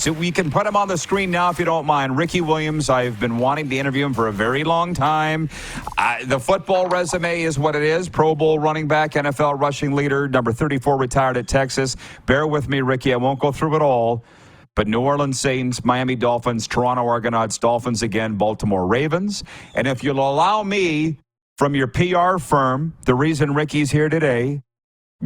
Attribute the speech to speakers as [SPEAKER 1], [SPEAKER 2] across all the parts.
[SPEAKER 1] Williams. We can put him on the screen now if you don't mind. Ricky Williams, I've been wanting to interview him for a very long time. The football resume is what it is. Pro Bowl running back, NFL rushing leader, number 34, retired at Texas. Bear with me, Ricky. I won't go through it all. But New Orleans Saints, Miami Dolphins, Toronto Argonauts, Dolphins again, Baltimore Ravens. And if you'll allow me, from your PR firm, the reason Ricky's here today,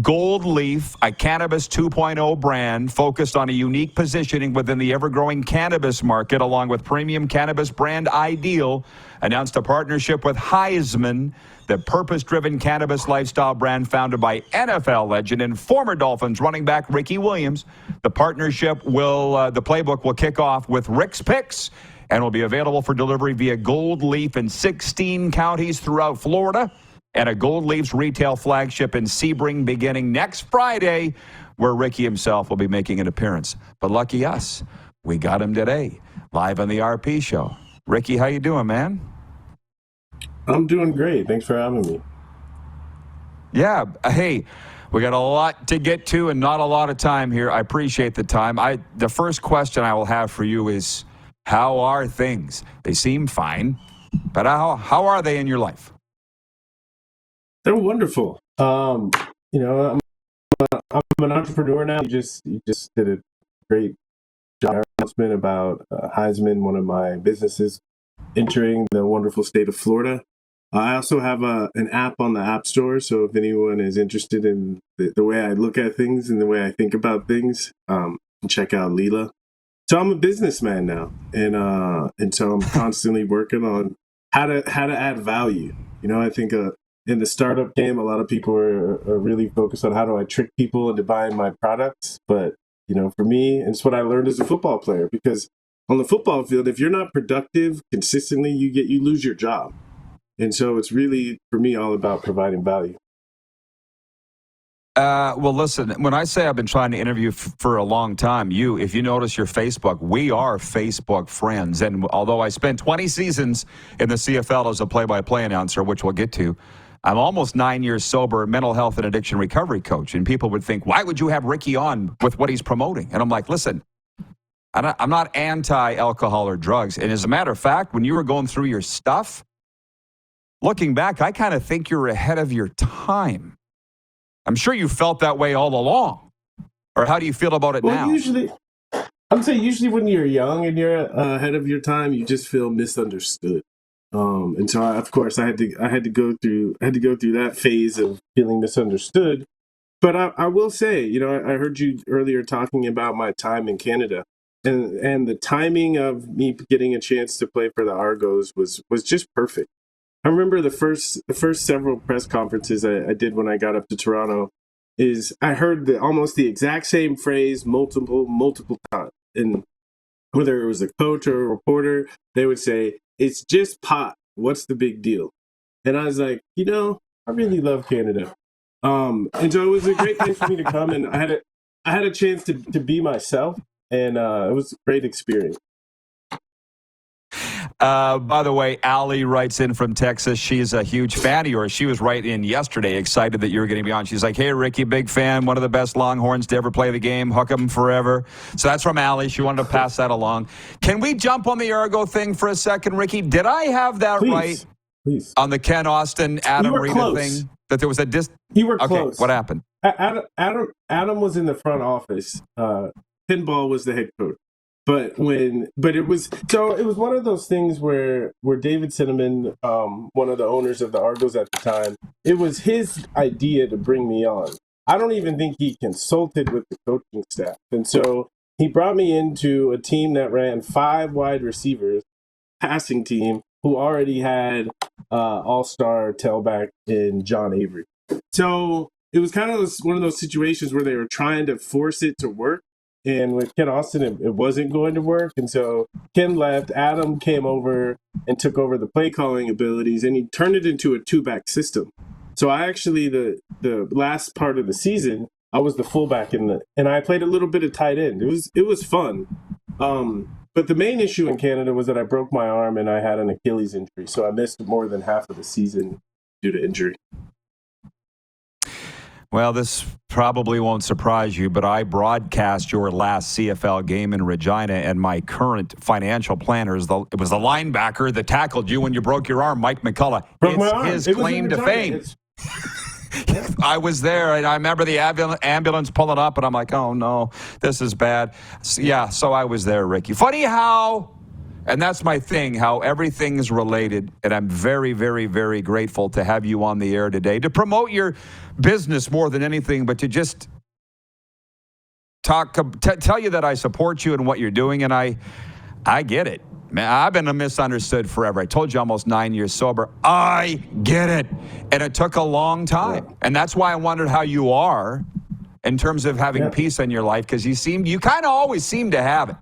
[SPEAKER 1] Gold Leaf, a cannabis 2.0 brand focused on a unique positioning within the ever-growing cannabis market, along with premium cannabis brand Ideal, announced a partnership with Heisman, the purpose-driven cannabis lifestyle brand founded by NFL legend and former Dolphins running back Ricky Williams. The partnership the playbook will kick off with Rick's Picks and will be available for delivery via Gold Leaf in 16 counties throughout Florida, and a Gold Leaf's retail flagship in Sebring beginning next Friday, where Ricky himself will be making an appearance. But lucky us, we got him today, live on the RP Show. Ricky, how you doing, man?
[SPEAKER 2] I'm doing great. Thanks for having me.
[SPEAKER 1] Yeah. Hey, we got a lot to get to and not a lot of time here. I appreciate the time. The first question I will have for you is, how are things? They seem fine, but how are they in your life?
[SPEAKER 2] They're wonderful. I'm an entrepreneur now. You just did a great job announcement about Heisman, one of my businesses, entering the wonderful state of Florida. I also have an app on the App Store, so if anyone is interested in the way I look at things and the way I think about things, check out Leela. So I'm a businessman now, and so I'm constantly working on how to add value. I think in the startup game, a lot of people are really focused on how do I trick people into buying my products. But, for me, and it's what I learned as a football player, because on the football field, if you're not productive consistently, you lose your job. And so it's really, for me, all about providing value.
[SPEAKER 1] Well, listen, when I say I've been trying to interview for a long time, if you notice your Facebook, we are Facebook friends. And although I spent 20 seasons in the CFL as a play-by-play announcer, which we'll get to, I'm almost 9 years sober, mental health and addiction recovery coach. And people would think, why would you have Ricky on with what he's promoting? And I'm like, listen, I'm not anti-alcohol or drugs. And as a matter of fact, when you were going through your stuff, looking back, I kind of think you're ahead of your time. I'm sure you felt that way all along. Or how do you feel about it now?
[SPEAKER 2] Usually when you're young and you're ahead of your time, you just feel misunderstood. And so, of course, I had to go through that phase of feeling misunderstood. But I will say, I heard you earlier talking about my time in Canada, and the timing of me getting a chance to play for the Argos was just perfect. I remember the first several press conferences I did when I got up to Toronto is I heard almost the exact same phrase multiple times. And whether it was a coach or a reporter, they would say, "It's just pot. What's the big deal?" And I was like, I really love Canada. And so it was a great place for me to come, and I had a chance to be myself, and it was a great experience.
[SPEAKER 1] By the way, Allie writes in from Texas. She's a huge fan of yours. She was right in yesterday, excited that you were going to be on. She's like, hey, Ricky, big fan, one of the best Longhorns to ever play the game. Hook 'em forever. So that's from Allie. She wanted to pass that along. Can we jump on the Argo thing for a second, Ricky? Did I have that right?
[SPEAKER 2] Please.
[SPEAKER 1] On the Ken Austin, Adam Rita thing? That there was a
[SPEAKER 2] You were close.
[SPEAKER 1] What happened?
[SPEAKER 2] Adam was in the front office. Pinball was the head coach. But it was one of those things where David Cinnamon, one of the owners of the Argos at the time, it was his idea to bring me on. I don't even think he consulted with the coaching staff. And so he brought me into a team that ran 5 wide receivers, passing team, who already had all-star tailback in John Avery. So it was kind of one of those situations where they were trying to force it to work. And with Ken Austin, it wasn't going to work. And so Ken left. Adam came over and took over the play calling abilities, and he turned it into a 2-back system. So I actually, the last part of the season, I was the fullback and I played a little bit of tight end. It was fun. But the main issue in Canada was that I broke my arm and I had an Achilles injury. So I missed more than half of the season due to injury.
[SPEAKER 1] Well, this probably won't surprise you, but I broadcast your last CFL game in Regina, and my current financial planner it was the linebacker that tackled you when you broke your arm, Mike McCullough.
[SPEAKER 2] Broke my arm.
[SPEAKER 1] His
[SPEAKER 2] It was
[SPEAKER 1] claim
[SPEAKER 2] in
[SPEAKER 1] to
[SPEAKER 2] Regina.
[SPEAKER 1] fame. I was there, and I remember the ambulance pulling up, and I'm like, oh, no, this is bad. So I was there, Ricky. Funny how, and that's my thing, how everything's related, and I'm very, very, very grateful to have you on the air today to promote your business more than anything, but to just tell you that I support you and what you're doing, and I get it. Man, I've been misunderstood forever. I told you, almost 9 years sober. I get it. And it took a long time. And that's why I wondered how you are in terms of having peace in your life, because you kind of always seem to have it.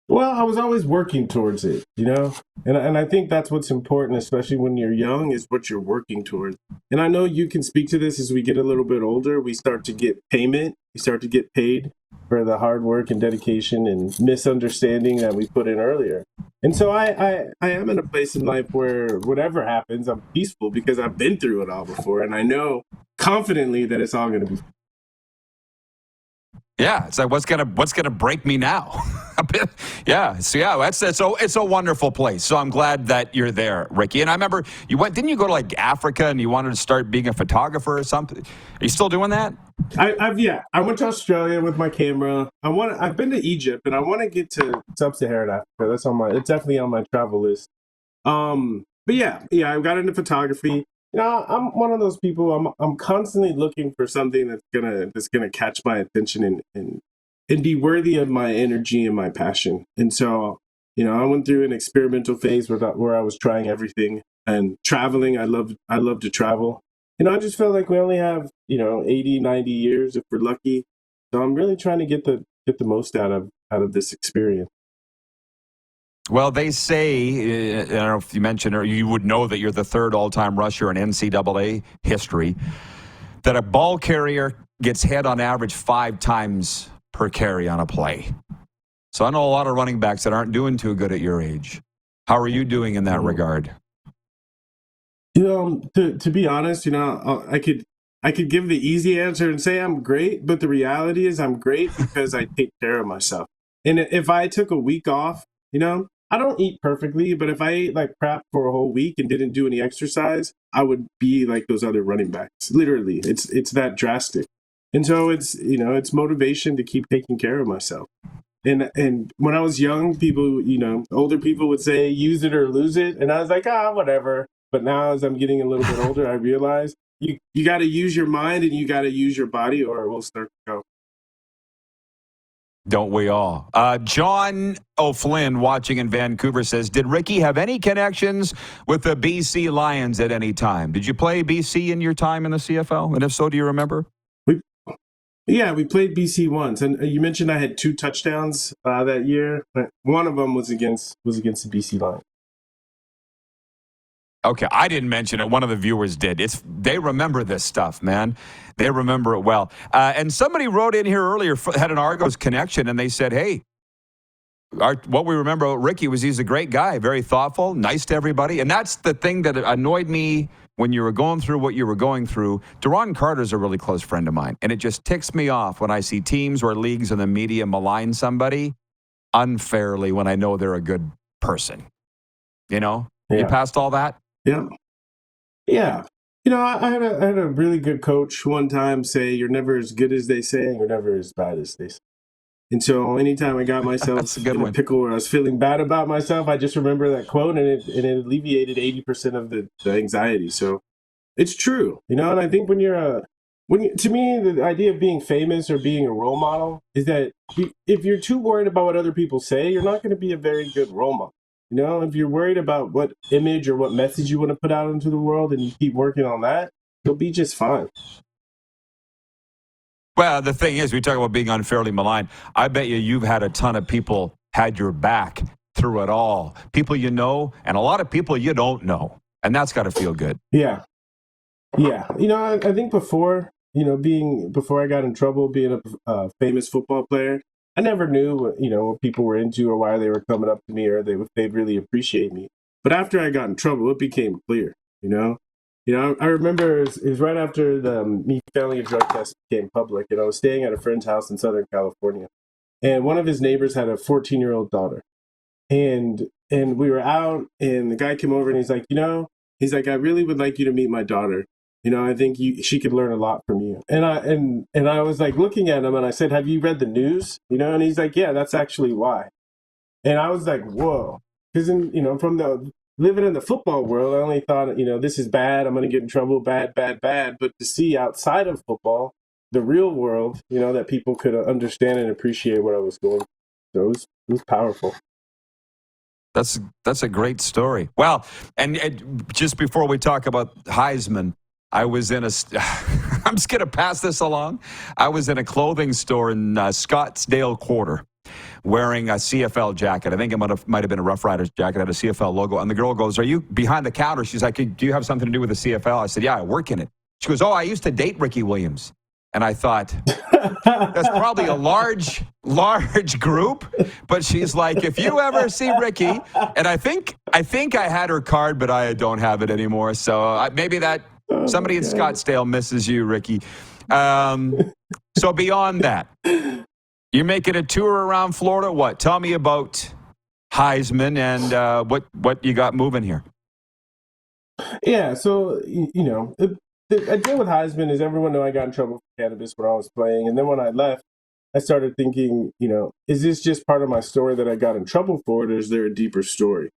[SPEAKER 2] Well, I was always working towards it, and I think that's what's important, especially when you're young, is what you're working towards. And I know you can speak to this as we get a little bit older. We start to get payment. We start to get paid for the hard work and dedication and misunderstanding that we put in earlier. And so I am in a place in life where whatever happens, I'm peaceful because I've been through it all before. And I know confidently that it's all going to be.
[SPEAKER 1] Yeah, it's like what's gonna break me now? It's a wonderful place. So I'm glad that you're there, Ricky. And I remember didn't you go to like Africa and you wanted to start being a photographer or something? Are you still doing that?
[SPEAKER 2] I went to Australia with my camera. I've been to Egypt and I want to get to sub-Saharan Africa. It's definitely on my travel list. But I got into photography. I'm one of those people. I'm constantly looking for something that's gonna catch my attention and be worthy of my energy and my passion. And so, I went through an experimental phase where I was trying everything and traveling. I love to travel. I just felt like we only have 80, 90 years if we're lucky. So I'm really trying to get the most out of this experience.
[SPEAKER 1] Well, they say, I don't know if you mentioned or you would know that you're the third all-time rusher in NCAA history, that a ball carrier gets hit on average 5 times per carry on a play. So I know a lot of running backs that aren't doing too good at your age. How are you doing in that regard?
[SPEAKER 2] To be honest, I could give the easy answer and say I'm great, but the reality is I'm great because I take care of myself. And if I took a week off, I don't eat perfectly, but if I ate like crap for a whole week and didn't do any exercise, I would be like those other running backs. Literally, it's that drastic. And so it's motivation to keep taking care of myself. And when I was young, people, older people would say, use it or lose it. And I was like, whatever. But now as I'm getting a little bit older, I realize you got to use your mind and you got to use your body or it will start to go.
[SPEAKER 1] Don't we all? John O'Flynn, watching in Vancouver, says, did Ricky have any connections with the BC Lions at any time? Did you play BC in your time in the CFL? And if so, do you remember?
[SPEAKER 2] We played BC once. And you mentioned I had 2 touchdowns that year. One of them was against the BC Lions.
[SPEAKER 1] Okay, I didn't mention it. One of the viewers did. They remember this stuff, man. They remember it well. And somebody wrote in here earlier, had an Argos connection, and they said, hey, what we remember about Ricky was he's a great guy, very thoughtful, nice to everybody. And that's the thing that annoyed me when you were going through what you were going through. Deron Carter's a really close friend of mine, and it just ticks me off when I see teams or leagues in the media malign somebody unfairly when I know they're a good person. You passed all that?
[SPEAKER 2] Yeah. I had a really good coach one time say, you're never as good as they say, and you're never as bad as they say. And so anytime I got myself in a pickle where I was feeling bad about myself, I just remember that quote, and it alleviated 80% of the anxiety. So it's true, and I think to me, the idea of being famous or being a role model is that if you're too worried about what other people say, you're not going to be a very good role model. If you're worried about what image or what message you want to put out into the world and you keep working on that, you'll be just fine.
[SPEAKER 1] Well, the thing is, we talk about being unfairly maligned. I bet you've had a ton of people had your back through it all. People you know, and a lot of people you don't know. And that's got to feel good.
[SPEAKER 2] Yeah. I think before I got in trouble being a famous football player, I never knew what people were into or why they were coming up to me or they'd really appreciate me. But after I got in trouble, it became clear, I remember it was right after the me failing a drug test became public, and I was staying at a friend's house in Southern California, and one of his neighbors had a 14-year-old daughter, and we were out, and the guy came over, and he's like, he's like, I really would like you to meet my daughter. I think she could learn a lot from you. And I was like looking at him, and I said, have you read the news? And he's like, yeah, that's actually why. And I was like, whoa, because from the living in the football world, I only thought, this is bad. I'm going to get in trouble, bad, bad, bad. But to see outside of football, the real world, that people could understand and appreciate what I was going through. So it was powerful.
[SPEAKER 1] That's a great story. Well, and just before we talk about Heisman, I was in I'm just going to pass this along. I was in a clothing store in Scottsdale Quarter wearing a CFL jacket. I think it might have been a Rough Riders jacket, had a CFL logo. And the girl goes, are you behind the counter? She's like, do you have something to do with the CFL? I said, yeah, I work in it. She goes, oh, I used to date Ricky Williams. And I thought, that's probably a large group. But she's like, if you ever see Ricky, and I think I had her card, but I don't have it anymore. So maybe somebody in Scottsdale misses you, Ricky. So beyond that, you're making a tour around Florida. What? Tell me about Heisman and what you got moving here.
[SPEAKER 2] Yeah, so the idea with Heisman is everyone knew I got in trouble for cannabis when I was playing, and then when I left, I started thinking, is this just part of my story that I got in trouble for, or is there a deeper story?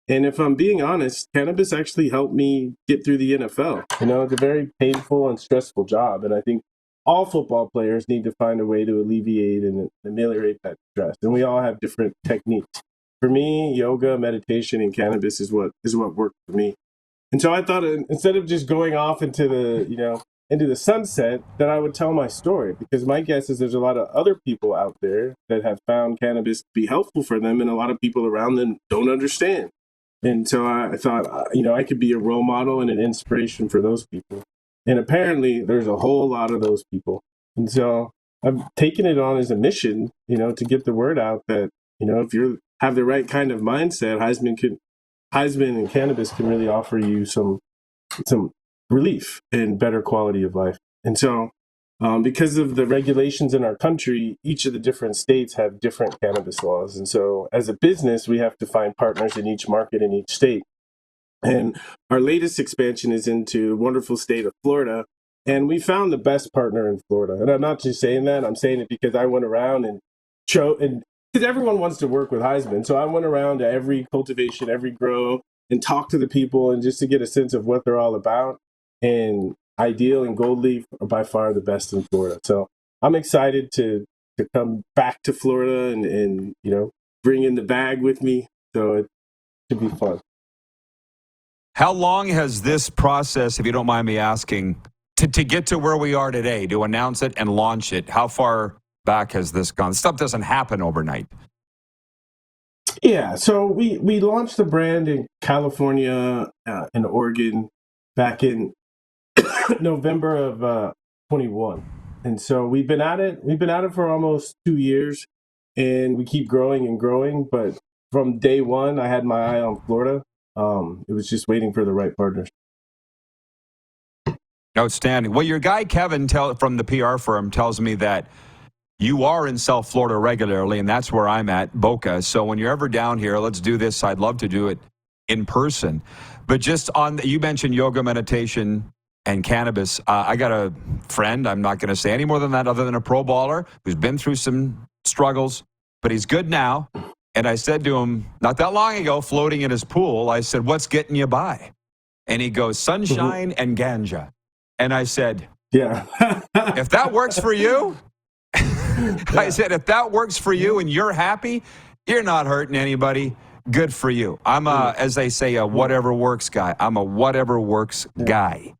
[SPEAKER 2] And if I'm being honest, cannabis actually helped me get through the NFL. It's a very painful and stressful job, and I think all football players need to find a way to alleviate and ameliorate that stress. And we all have different techniques. For me, yoga, meditation, and cannabis is what worked for me. And so I thought instead of just going off into the sunset, that I would tell my story, because my guess is there's a lot of other people out there that have found cannabis to be helpful for them, and a lot of people around them don't understand. And so I thought, I could be a role model and an inspiration for those people. And apparently there's a whole lot of those people. And so I've taken it on as a mission, to get the word out that, if you have the right kind of mindset, Heisman and cannabis can really offer you some relief and better quality of life. And so because of the regulations in our country, each of the different states have different cannabis laws. And so as a business, we have to find partners in each market in each state. And our latest expansion is into the wonderful state of Florida. And we found the best partner in Florida. And I'm not just saying that. I'm saying it because I went around and because everyone wants to work with Heisman. So I went around to every cultivation, every grow, and talked to the people, and just to get a sense of what they're all about. And Ideal and Gold Leaf are by far the best in Florida. So I'm excited to come back to Florida and bring in the bag with me. So it should be fun.
[SPEAKER 1] How long has this process, if you don't mind me asking, to get to where we are today, to announce it and launch it, how far back has this gone? Stuff doesn't happen overnight.
[SPEAKER 2] Yeah, so we launched the brand in California and Oregon back in November of 21. And so we've been at it for almost 2 years, and we keep growing and growing. But from day one, I had my eye on Florida. It was just waiting for the right partners.
[SPEAKER 1] Outstanding. Well, your guy, Kevin, from the PR firm, tells me that you are in South Florida regularly, and that's where I'm at, Boca. So when you're ever down here, let's do this. I'd love to do it in person. But just you mentioned yoga, meditation, and cannabis. I got a friend, I'm not going to say any more than that, other than a pro baller who's been through some struggles, but he's good now. And I said to him, not that long ago, floating in his pool, I said, what's getting you by? And he goes, sunshine and ganja. And I said,
[SPEAKER 2] yeah,
[SPEAKER 1] if that works for you, I said, if that works for you and you're happy, you're not hurting anybody. Good for you. I'm as they say, a whatever works guy. I'm a whatever works guy.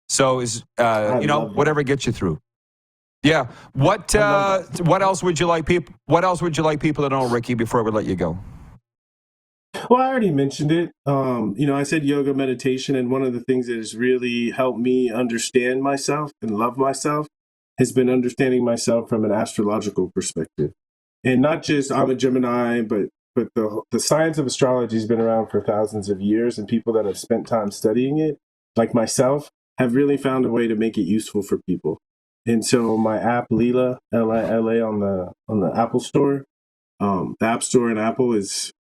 [SPEAKER 1] So whatever gets you through. Yeah. What else would you like people? What else would you like people to know, Ricky, before we let you go?
[SPEAKER 2] Well, I already mentioned it. I said yoga, meditation, and one of the things that has really helped me understand myself and love myself has been understanding myself from an astrological perspective. And not just I'm a Gemini, but the science of astrology has been around for thousands of years, and people that have spent time studying it like myself, have really found a way to make it useful for people. And so my app Lila, Lila on the Apple Store, the App Store in Apple it's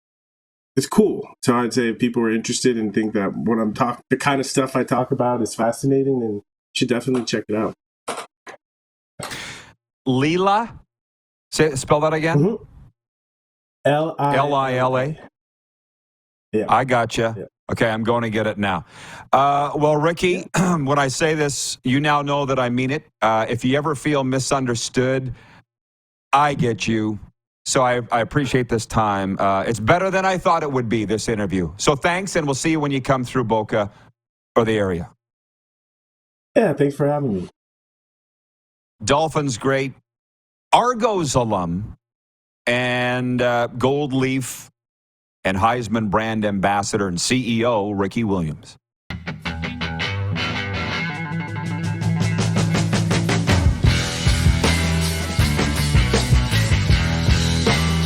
[SPEAKER 2] cool. So I'd say if people are interested and think that the kind of stuff I talk about is fascinating, then you should definitely check it out.
[SPEAKER 1] Lila? Spell that again?
[SPEAKER 2] Mm-hmm.
[SPEAKER 1] Lila.
[SPEAKER 2] Yeah.
[SPEAKER 1] I gotcha.
[SPEAKER 2] Yeah.
[SPEAKER 1] Okay, I'm going to get it now. Well, Ricky, when I say this, you now know that I mean it. If you ever feel misunderstood, I get you. So I appreciate this time. It's better than I thought it would be, this interview. So thanks, and we'll see you when you come through Boca or the area.
[SPEAKER 2] Yeah, thanks for having me.
[SPEAKER 1] Dolphins great, Argos alum, and Gold Leaf and Heisman brand ambassador and CEO Ricky Williams.